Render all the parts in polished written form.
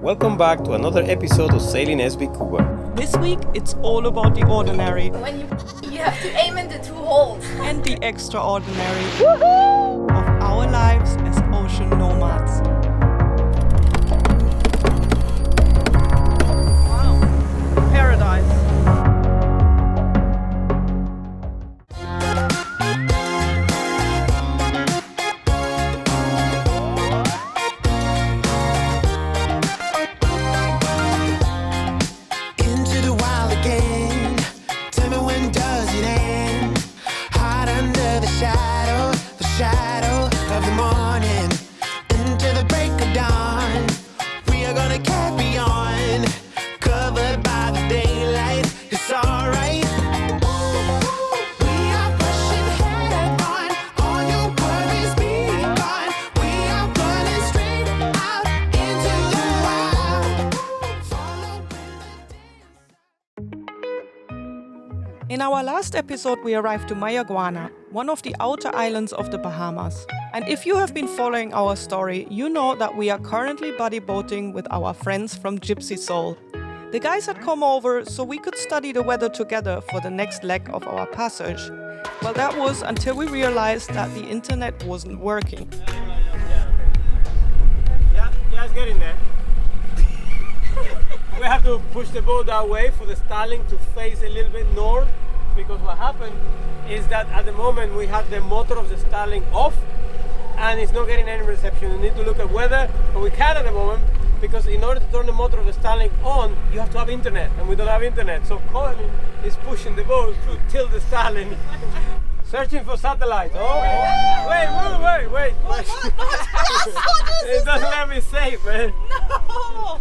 Welcome back to another episode of Sailing SB Cuba. This week, it's all about the ordinary. When you have to aim in the two holes. And the extraordinary of our lives as ocean nomads. Wow. Paradise. In our last episode, we arrived to Mayaguana, one of the outer islands of the Bahamas. And if you have been following our story, you know that we are currently buddy boating with our friends from Gypsy Soul. The guys had come over so we could study the weather together for the next leg of our passage. Well, that was until we realized that the internet wasn't working. Yeah, it's getting there. We have to push the boat that way for the styling to face a little bit north, because what happened is that at the moment we have the motor of the styling off and it's not getting any reception. We need to look at weather, but we can't at the moment because in order to turn the motor of the styling on, you have to have internet, and we don't have internet. So Colin is pushing the boat to tilt the styling. Searching for satellites. Wait. It doesn't let me save, man. No!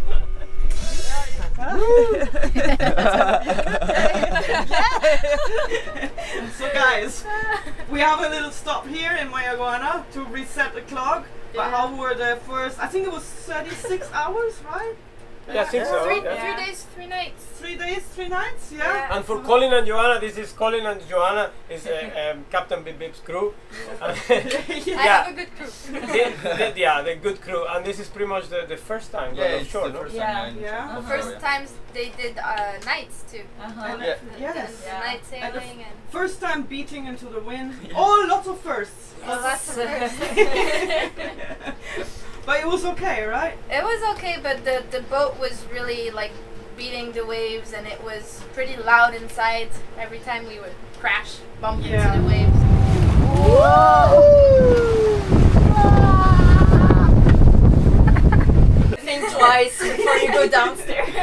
So guys, we have a little stop here in Mayaguana to reset the clock. But how were the first, I think it was 36 hours, right? Yeah, I think so. 3 days, 3 nights. 3 days, 3 nights, yeah. And for Colin and Joanna, this is Colin and Joanna, is Captain Bip Bip's crew. I have a good crew. The good crew, and this is pretty much the first time. Yeah, I'm sure, the no? first time. Yeah. The first times they did nights too. Yes. Night sailing and First time beating into the wind. Oh, lots of firsts. lots of firsts. But it was okay, right? It was okay, but the boat was really like beating the waves, and it was pretty loud inside. Every time we would crash, bump into the waves. Think twice before you go downstairs.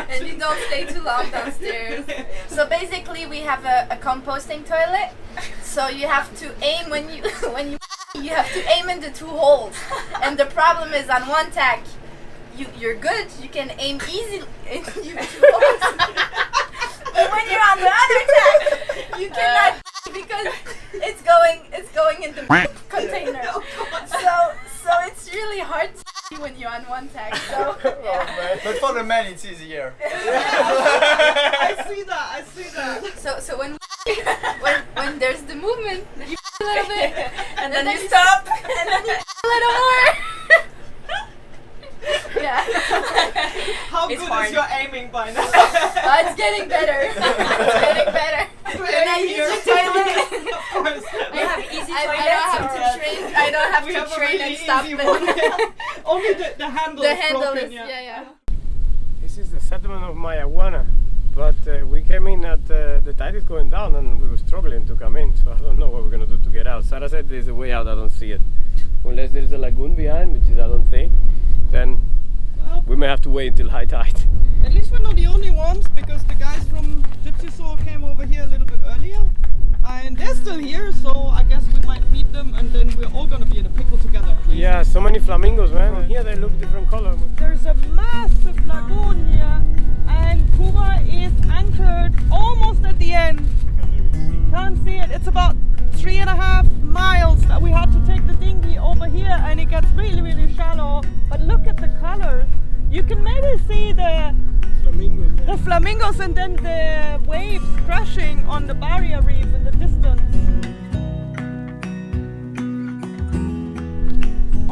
And you don't stay too long downstairs. So basically we have a composting toilet. So you have to aim when you have to aim in the two holes. And the problem is on one tack you're good, you can aim easily in two holes. But when you're on the other tack, you cannot because it's going in the container. So it's really hard when you're on one tack. So yeah. But for the men, it's easier. I see that. So when there's the movement, you a little bit, and then you stop, and then you a little more. Yeah. How good is your aiming by now? It's getting better. When I use the toilet, Of course. I have easy toilets. I don't have to train and stop. Only the handle The is handle broken, is yeah. This is the settlement of Mayaguana, but we came in at the tide is going down and we were struggling to come in, so I don't know what we're going to do to get out. Sarah said there's a way out, I don't see it. Unless there's a lagoon behind, which is I don't think, then we may have to wait until high tide. At least we're not the only ones, because the guys from Gypsy Soul came over here a little bit earlier. And they're still here, so I guess we might meet them and then we're all gonna be in a pickle together. Yeah, so many flamingos, man. Here they look different color. There's a massive lagoon here, and Cuba is anchored almost at the end. Can't see it. It's about 3.5 miles that we had to take the dinghy over here, and it gets really, really shallow. But look at the colors. You can maybe see the flamingos and then the waves crashing on the barrier reef in the distance.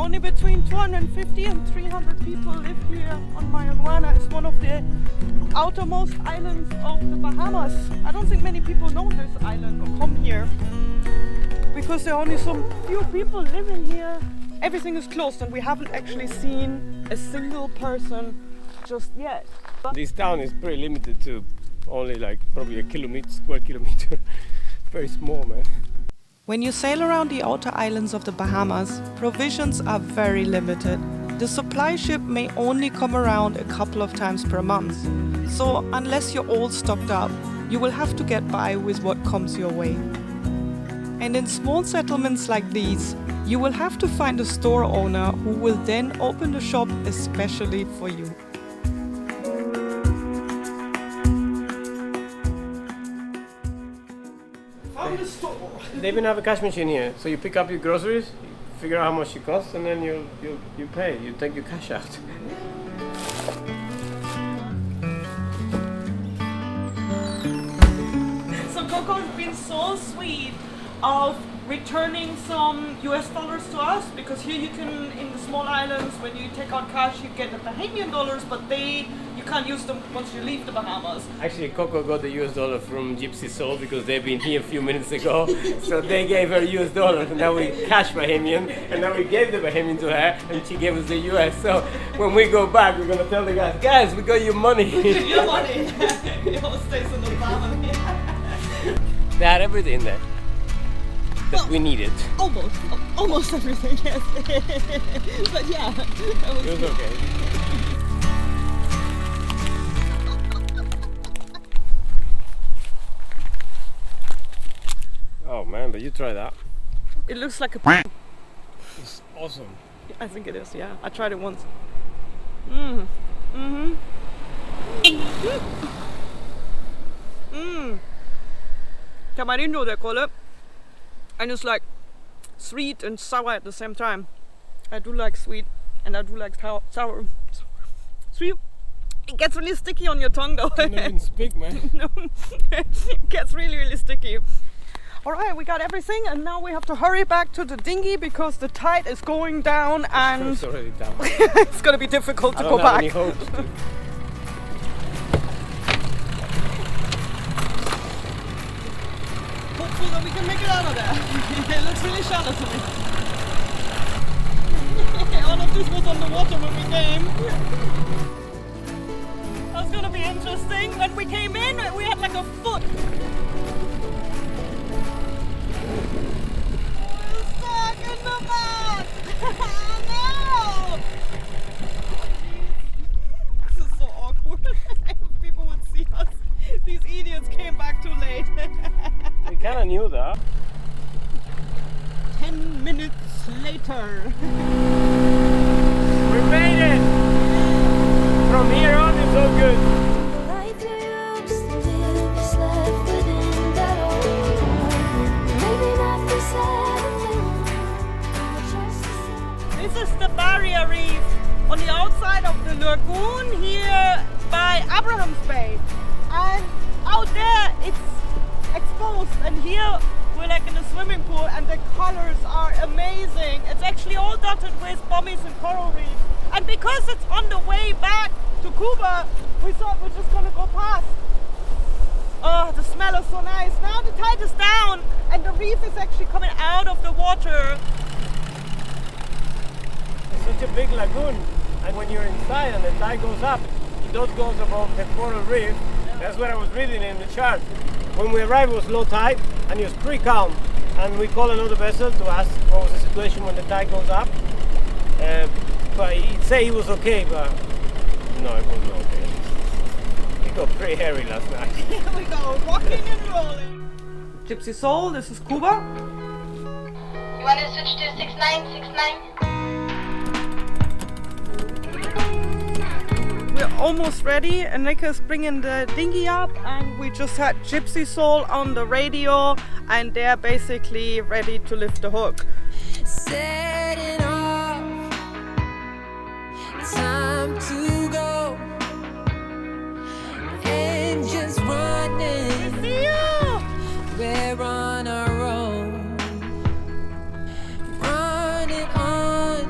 only between 250 and 300 people live here on Mayaguana. It's one of the outermost islands of the Bahamas. I don't think many people know this island or come here because there are only so few people living here. Everything is closed and we haven't actually seen a single person just yet. This town is pretty limited to only like probably a square kilometer. Very small, man. When you sail around the outer islands of the Bahamas, provisions are very limited. The supply ship may only come around a couple of times per month. So unless you're all stocked up, you will have to get by with what comes your way. And in small settlements like these, you will have to find a store owner who will then open the shop especially for you. Found a store. They even have a cash machine here, so you pick up your groceries, you figure out how much it costs, and then you pay. You take your cash out. So Coco's been so sweet of returning some US dollars to us, because here you can, in the small islands, when you take out cash, you get the Bahamian dollars, but you can't use them once you leave the Bahamas. Actually, Coco got the US dollar from Gypsy Soul because they've been here a few minutes ago. So they gave her US dollars, and now we cash Bahamian, and then we gave the Bahamian to her, and she gave us the US. So when we go back, we're gonna tell the guys, we got your money. Your money. It all stays in the Bahamas. They had everything there that we needed. Almost everything, yes. But yeah, It was okay. Oh man, but you try that. It looks like a... It's awesome. I think it is, yeah. I tried it once. Mm-hmm. Tamarindo, they call it. And it's like sweet and sour at the same time. I do like sweet and I do like sour. Sweet. It gets really sticky on your tongue though. I can't even speak, man. No, it gets really, really sticky. Alright, we got everything and now we have to hurry back to the dinghy because the tide is going down and It's already down. it's gonna be difficult to go I don't have back. any hopes to. Hopeful that we can make it out of there. It looks really shallow to me. All of this was on the water when we came. That's gonna be interesting. When we came in, we had like a foot. We're stuck in the mud! No! This is so awkward. People would see us. These idiots came back too late. We kind of knew that. 10 minutes later. We made it! From here on, it's all good. This is the barrier reef on the outside of the lagoon here by Abraham's Bay. And out there it's exposed, and here we're like in a swimming pool and the colors are amazing. It's actually all dotted with bommies and coral reefs. And because it's on the way back to Cuba, we thought we're just gonna go past. Oh, the smell is so nice. Now the tide is down and the reef is actually coming out of the water. It's such a big lagoon, and when you're inside and the tide goes up, it does goes above the coral reef. That's what I was reading in the chart. When we arrived, it was low tide and it was pretty calm. And we called another vessel to ask what was the situation when the tide goes up. But he'd say he was okay, but no, it wasn't okay. It got pretty hairy last night. Here we go, rocking and rolling. Gypsy Soul, this is Cuba. You want to switch to 6969? We're almost ready. Anika's bringing the dinghy up and we just had Gypsy Soul on the radio and they're basically ready to lift the hook. Set it off, time to go. Engines running, See you! we're on our own. Running on,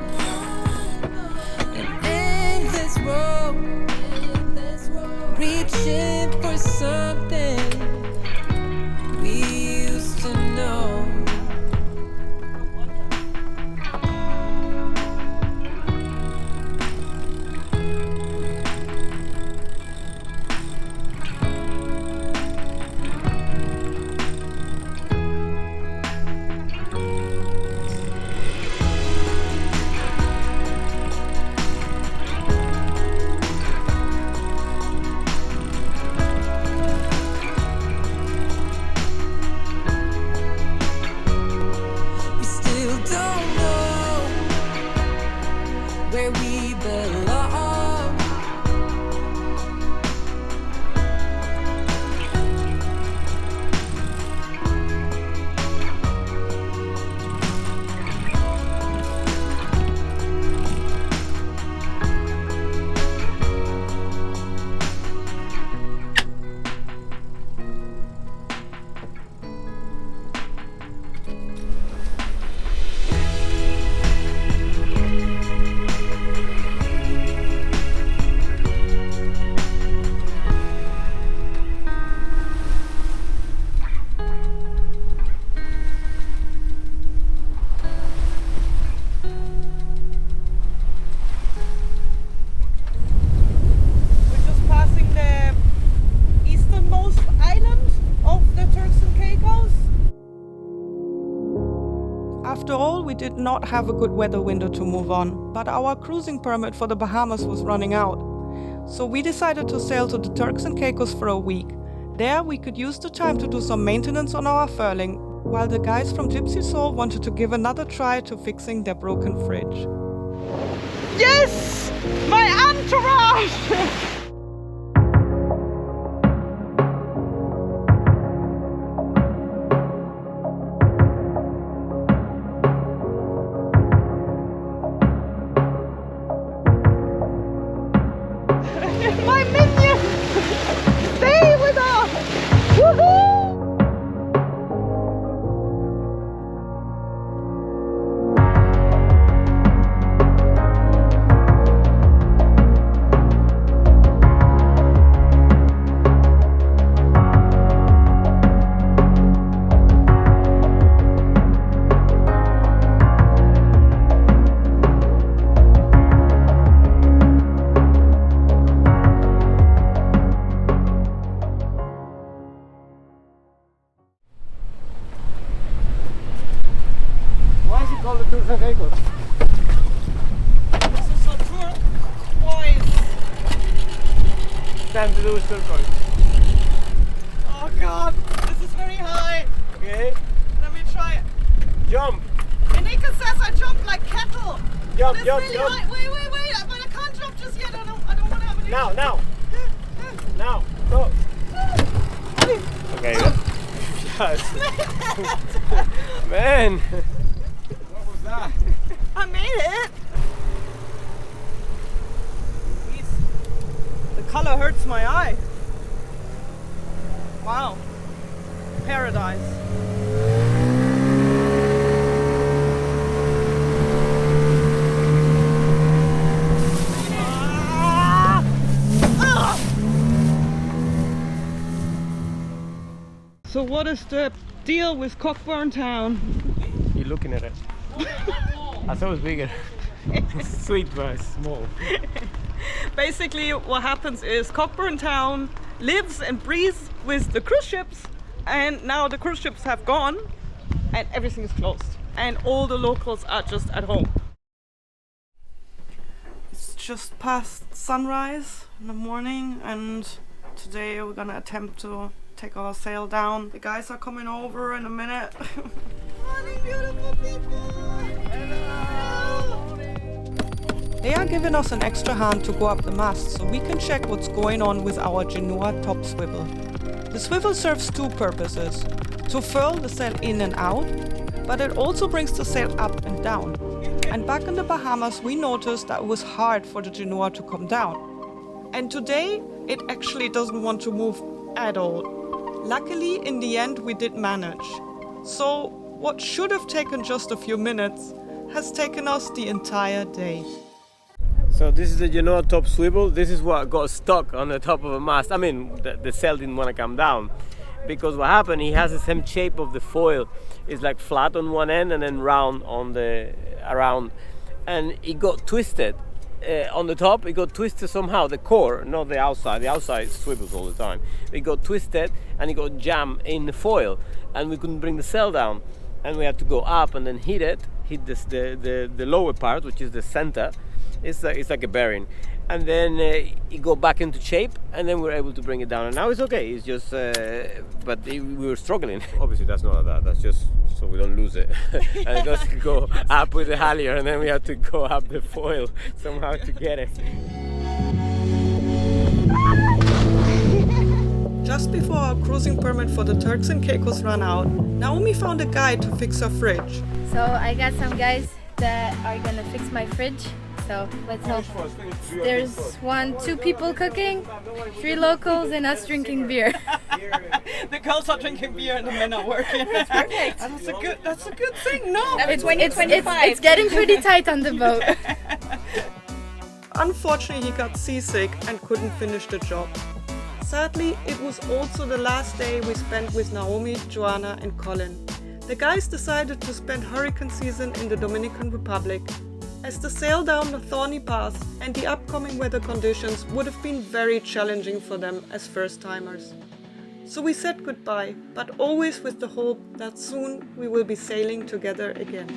did not have a good weather window to move on, but our cruising permit for the Bahamas was running out. So we decided to sail to the Turks and Caicos for a week. There we could use the time to do some maintenance on our furling, while the guys from Gypsy Soul wanted to give another try to fixing their broken fridge. Yes! My entourage! My minion! Stay with us! Woohoo! Why is it called the Turks and Caicos? This is a turquoise. Time to do is turquoise. Oh god, this is very high. Okay, Let me try it. jump, Anika says I jump like kettle. jump, It's jump, really jump. high. Wait, but I can't jump just yet. I don't want to have an Now, go. Okay. Yes. Man. What was that? I made it. The color hurts my eye. Wow. Paradise. Ah! Ah! So what is the deal with Cockburn Town? You're looking at it. I thought it was bigger. Sweet but small. Basically what happens is Cockburn Town lives and breathes with the cruise ships, and now the cruise ships have gone and everything is closed and all the locals are just at home. It's just past sunrise in the morning and today we're gonna attempt to take our sail down. The guys are coming over in a minute. Morning, beautiful people! Hello! They are giving us an extra hand to go up the mast so we can check what's going on with our Genoa top swivel. The swivel serves two purposes: to furl the sail in and out, but it also brings the sail up and down. And back in the Bahamas we noticed that it was hard for the Genoa to come down. And today it actually doesn't want to move at all. Luckily in the end we did manage. So what should have taken just a few minutes has taken us the entire day. So this is the Genoa top swivel. This is what got stuck on the top of a mast. I mean, the sail didn't want to come down because what happened, he has the same shape of the foil. It's like flat on one end and then round on the around, and it got twisted. On the top, it got twisted somehow. The core, not the outside. The outside swivels all the time. It got twisted and it got jammed in the foil, and we couldn't bring the sail down. And we had to go up and then hit the lower part, which is the center. It's like a bearing, and then it go back into shape, and then we're able to bring it down. And now it's okay. It's just, we were struggling. Obviously, that's not like that. That's just so we don't lose it. And it doesn't go up with the halyard, and then we have to go up the foil somehow to get it. Just before our cruising permit for the Turks and Caicos ran out, Naomi found a guy to fix her fridge. So I got some guys that are gonna fix my fridge. So let's hope. There's 2 people cooking, 3 locals, and us drinking beer. The girls are drinking beer and the men are working. That's perfect. That's a good thing. No, It's getting pretty tight on the boat. Unfortunately, he got seasick and couldn't finish the job. Sadly, it was also the last day we spent with Naomi, Joanna, and Colin. The guys decided to spend hurricane season in the Dominican Republic, as the sail down the thorny path and the upcoming weather conditions would have been very challenging for them as first-timers. So we said goodbye, but always with the hope that soon we will be sailing together again.